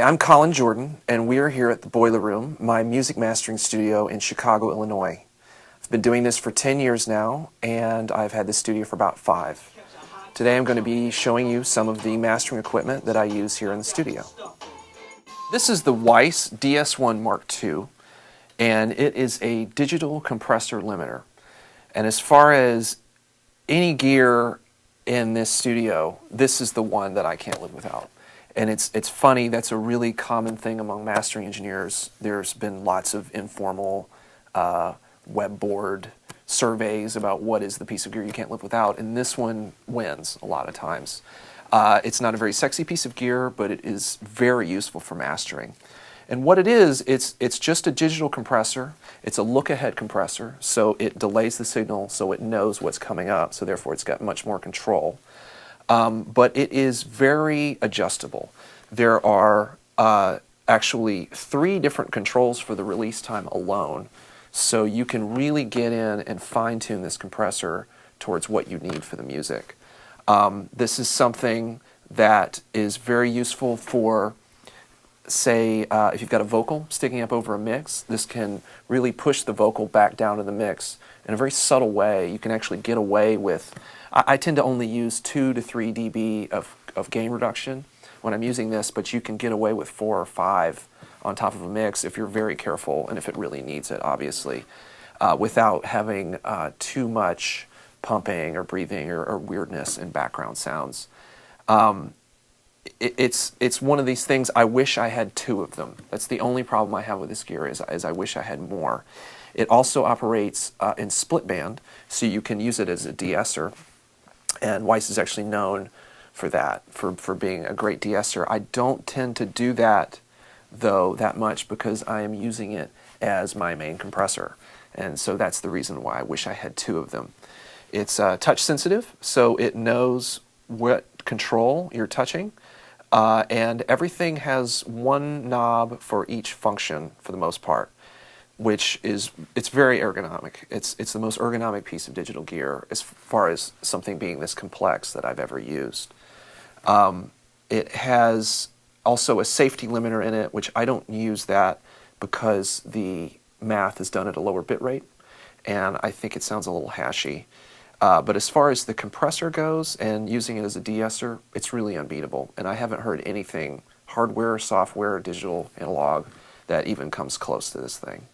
Hi, I'm Collin Jordan, and we are here at the Boiler Room, my music mastering studio in Chicago, Illinois. I've been doing this for 10 years now, and I've had this studio for about 5. Today I'm going to be showing you some of the mastering equipment that I use here in the studio. This is the Weiss DS1-MK2, and it is a digital compressor limiter. And as far as any gear in this studio, this is the one that I can't live without. And it's funny, that's a really common thing among mastering engineers. There's been lots of informal web board surveys about what is the piece of gear you can't live without, and this one wins a lot of times. It's not a very sexy piece of gear, but it is very useful for mastering. And what it is, it's just a digital compressor. It's a look-ahead compressor, so it delays the signal so it knows what's coming up, so therefore it's got much more control. But it is very adjustable. There are actually 3 different controls for the release time alone, so you can really get in and fine-tune this compressor towards what you need for the music. This is something that is very useful for, say, if you've got a vocal sticking up over a mix. This can really push the vocal back down to the mix in a very subtle way. You can actually get away with, I tend to only use 2 to 3 dB of gain reduction when I'm using this, but you can get away with 4 or 5 on top of a mix if you're very careful and if it really needs it, obviously, without having too much pumping or breathing or weirdness in background sounds. It's one of these things, I wish I had 2 of them. That's the only problem I have with this gear, is I wish I had more. It also operates in split band, so you can use it as a de-esser, and Weiss is actually known for that, for being a great de-esser. I don't tend to do that, though, that much, because I am using it as my main compressor, and so that's the reason why I wish I had 2 of them. It's touch sensitive, so it knows what control you're touching, and everything has 1 knob for each function for the most part, which is, it's very ergonomic. It's the most ergonomic piece of digital gear as far as something being this complex that I've ever used. It has also a safety limiter in it, which I don't use that because the math is done at a lower bit rate, and I think it sounds a little hashy. But as far as the compressor goes and using it as a de-esser, it's really unbeatable. And I haven't heard anything, hardware, software, digital, analog, that even comes close to this thing.